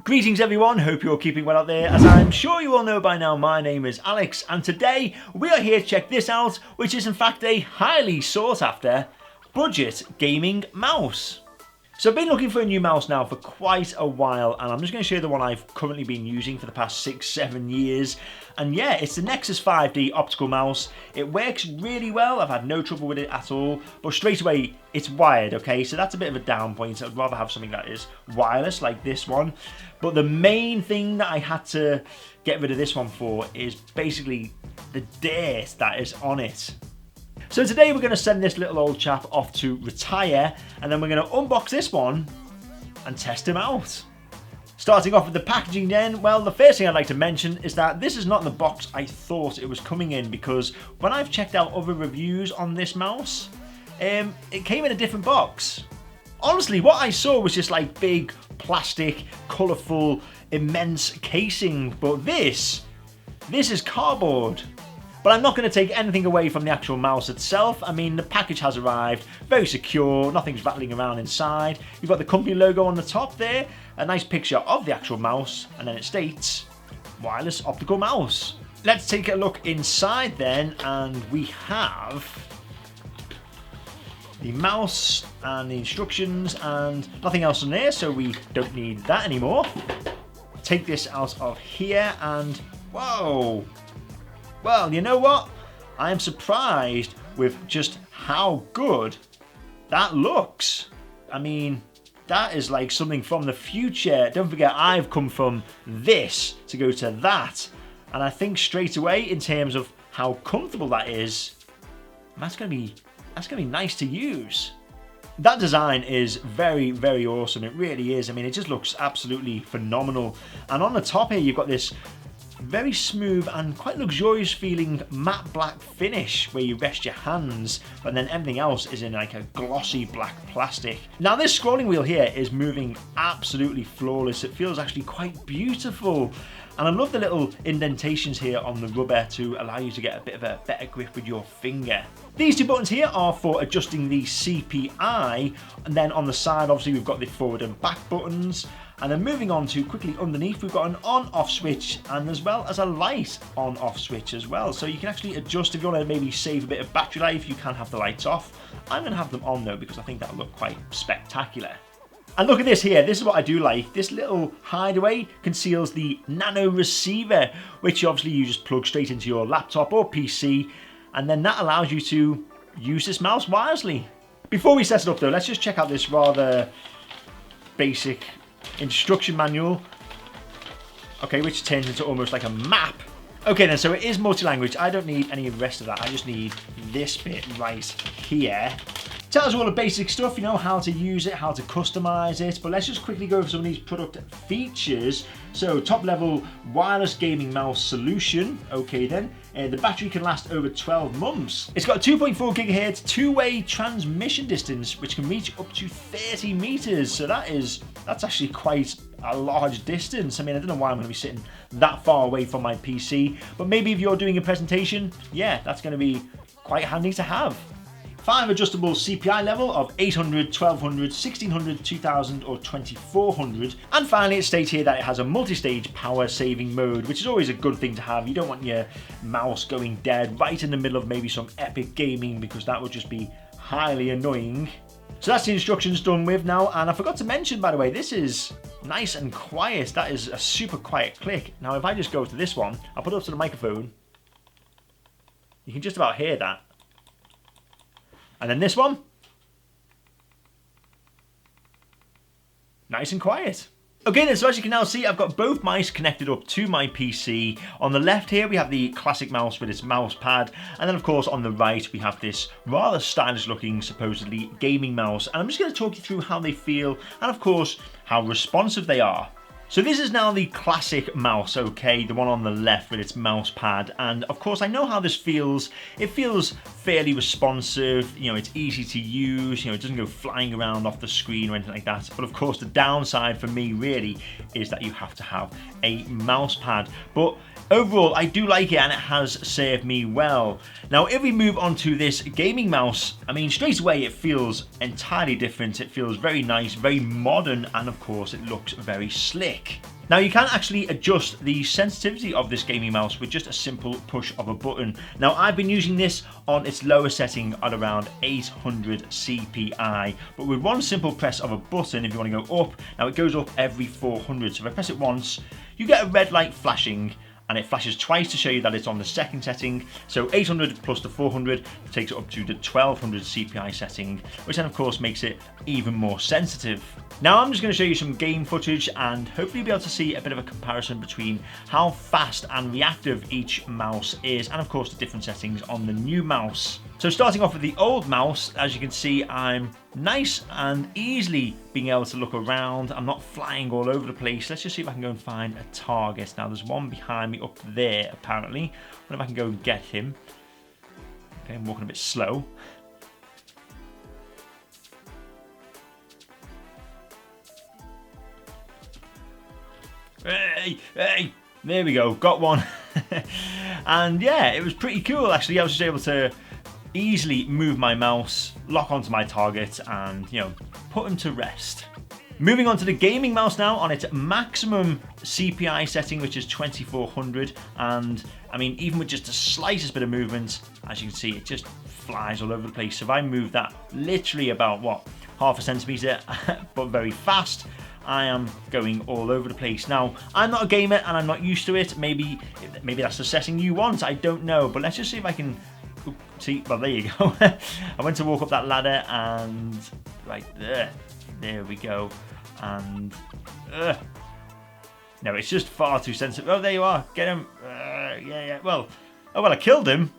Greetings everyone, hope you're keeping well out there. As I'm sure you all know by now, my name is Alex and today we are here to check this out, which is in fact a highly sought after budget gaming mouse. So I've been looking for a new mouse now for quite a while and I'm just going to show you the one I've currently been using for the past 6-7 years. And yeah, it's the Nexus 5D optical mouse. It works really well, I've had no trouble with it at all, but straight away it's wired, okay? So that's a bit of a down point. I'd rather have something that is wireless like this one. But the main thing that I had to get rid of this one for is basically the dirt that is on it. So today we're going to send this little old chap off to retire and then we're going to unbox this one and test him out. Starting off with the packaging then, well, the first thing I'd like to mention is that this is not the box I thought it was coming in, because when I've checked out other reviews on this mouse, it came in a different box. Honestly, what I saw was just like big plastic, colourful, immense casing, but this is cardboard. But I'm not going to take anything away from the actual mouse itself. I mean, the package has arrived, very secure, nothing's rattling around inside. You've got the company logo on the top there, a nice picture of the actual mouse, and then it states, wireless optical mouse. Let's take a look inside then, and we have the mouse and the instructions and nothing else in there, so we don't need that anymore. Take this out of here and whoa! Well, you know what? I am surprised with just how good that looks. I mean, that is like something from the future. Don't forget, I've come from this to go to that. And I think straight away in terms of how comfortable that is, that's gonna be nice to use. That design is very, very awesome. It really is. I mean, it just looks absolutely phenomenal. And on the top here, you've got this very smooth and quite luxurious feeling matte black finish where you rest your hands, but then everything else is in like a glossy black plastic. Now this scrolling wheel here is moving absolutely flawless. It feels actually quite beautiful. And I love the little indentations here on the rubber to allow you to get a bit of a better grip with your finger. These two buttons here are for adjusting the CPI, and then on the side obviously we've got the forward and back buttons. And then moving on to quickly underneath, we've got an on-off switch and as well as a light on-off switch as well. So you can actually adjust if you want to maybe save a bit of battery life, you can have the lights off. I'm going to have them on though because I think that'll look quite spectacular. And look at this here, this is what I do like. This little hideaway conceals the nano receiver, which obviously you just plug straight into your laptop or PC, and then that allows you to use this mouse wirelessly. Before we set it up though, let's just check out this rather basic instruction manual, okay, which turns into almost like a map. Okay then, so it is multi-language. I don't need any of the rest of that. I just need this bit right here. Tells you all the basic stuff, you know, how to use it, how to customize it, but let's just quickly go over some of these product features. So top level wireless gaming mouse solution, okay then. The battery can last over 12 months. It's got a 2.4 gigahertz two-way transmission distance, which can reach up to 30 meters. So that's actually quite a large distance. I mean, I don't know why I'm going to be sitting that far away from my PC, but maybe if you're doing a presentation, yeah, that's going to be quite handy to have. 5 adjustable CPI level of 800, 1200, 1600, 2000 or 2400. And finally it states here that it has a multi-stage power saving mode, which is always a good thing to have. You don't want your mouse going dead right in the middle of maybe some epic gaming, because that would just be highly annoying. So that's the instructions done with now, and I forgot to mention, by the way, this is nice and quiet. That is a super quiet click. Now if I just go to this one, I'll put it up to the microphone, you can just about hear that. And then this one, nice and quiet. Okay then, so as you can now see, I've got both mice connected up to my PC. On the left here, we have the classic mouse with its mouse pad. And then of course on the right, we have this rather stylish looking, supposedly gaming mouse. And I'm just going to talk you through how they feel and of course, how responsive they are. So this is now the classic mouse, okay, the one on the left with its mouse pad, and of course I know how this feels. It feels fairly responsive, you know, it's easy to use, you know, it doesn't go flying around off the screen or anything like that. But of course the downside for me really is that you have to have a mouse pad. But overall I do like it and it has served me well. Now if we move on to this gaming mouse, I mean straight away it feels entirely different. It feels very nice, very modern, and of course it looks very slick. quick. Now you can actually adjust the sensitivity of this gaming mouse with just a simple push of a button. Now I've been using this on its lower setting at around 800 CPI, but with one simple press of a button, if you want to go up, now it goes up every 400. So if I press it once, you get a red light flashing, and it flashes twice to show you that it's on the second setting. So 800 plus the 400 takes it up to the 1200 CPI setting, which then of course makes it even more sensitive. Now I'm just going to show you some game footage and hopefully you'll be able to see a bit of a comparison between how fast and reactive each mouse is, and of course the different settings on the new mouse. So starting off with the old mouse, as you can see, I'm nice and easily being able to look around. I'm not flying all over the place. Let's just see if I can go and find a target. Now there's one behind me up there apparently. I wonder if I can go and get him. Okay, I'm walking a bit slow. Hey, there we go, got one. And yeah, it was pretty cool actually. I was just able to easily move my mouse, lock onto my target, and put him to rest. Moving on to the gaming mouse now on its maximum CPI setting, which is 2400, and I mean even with just the slightest bit of movement, as you can see, it just flies all over the place. So if I move that literally about half a centimeter but very fast, I am going all over the place. Now, I'm not a gamer and I'm not used to it. Maybe that's the setting you want, I don't know, but let's just see if I can see. Well, there you go. I went to walk up that ladder and right there we go, and no, it's just far too sensitive. Oh, there you are, get him. Yeah, well, I killed him.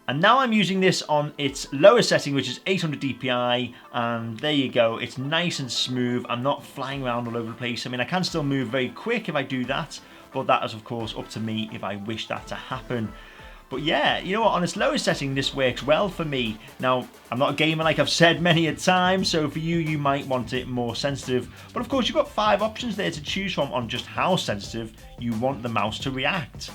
And now I'm using this on its lower setting, which is 800 DPI, and there you go, it's nice and smooth. I'm not flying around all over the place. I mean, I can still move very quick if I do that, but that is of course up to me if I wish that to happen. But yeah, you know what, on its lower setting this works well for me. Now, I'm not a gamer like I've said many a time, so for you, you might want it more sensitive. But of course, you've got 5 options there to choose from on just how sensitive you want the mouse to react.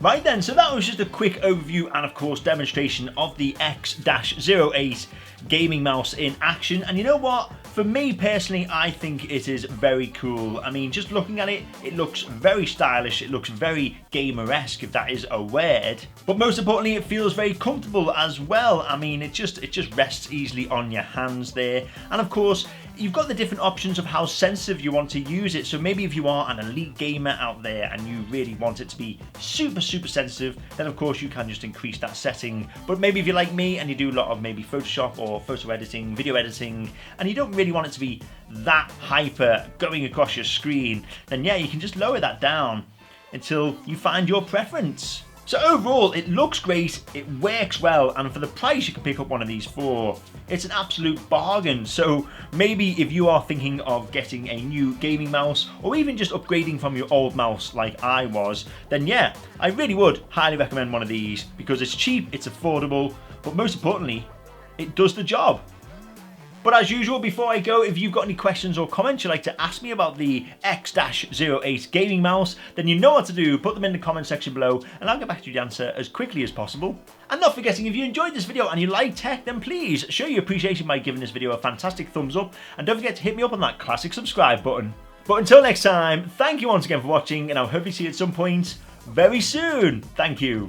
Right then, so that was just a quick overview and of course demonstration of the X08 gaming mouse in action. And you know what? For me personally, I think it is very cool. I mean, just looking at it, it looks very stylish. It looks very gamer-esque, if that is a word. But most importantly, it feels very comfortable as well. I mean, it just rests easily on your hands there. And of course, you've got the different options of how sensitive you want to use it. So maybe if you are an elite gamer out there and you really want it to be super sensitive, then of course you can just increase that setting. But maybe if you're like me and you do a lot of maybe Photoshop or photo editing, video editing, and you don't really want it to be that hyper going across your screen, then yeah, you can just lower that down until you find your preference. So overall, it looks great, it works well, and for the price you can pick up one of these for, it's an absolute bargain. So maybe if you are thinking of getting a new gaming mouse, or even just upgrading from your old mouse like I was, then yeah, I really would highly recommend one of these, because it's cheap, it's affordable, but most importantly, it does the job. But as usual, before I go, if you've got any questions or comments you'd like to ask me about the X08 gaming mouse, then you know what to do. Put them in the comment section below and I'll get back to you the answer as quickly as possible. And not forgetting, if you enjoyed this video and you like tech, then please show your appreciation by giving this video a fantastic thumbs up, and don't forget to hit me up on that classic subscribe button. But until next time, thank you once again for watching, and I'll hopefully see you at some point very soon. Thank you.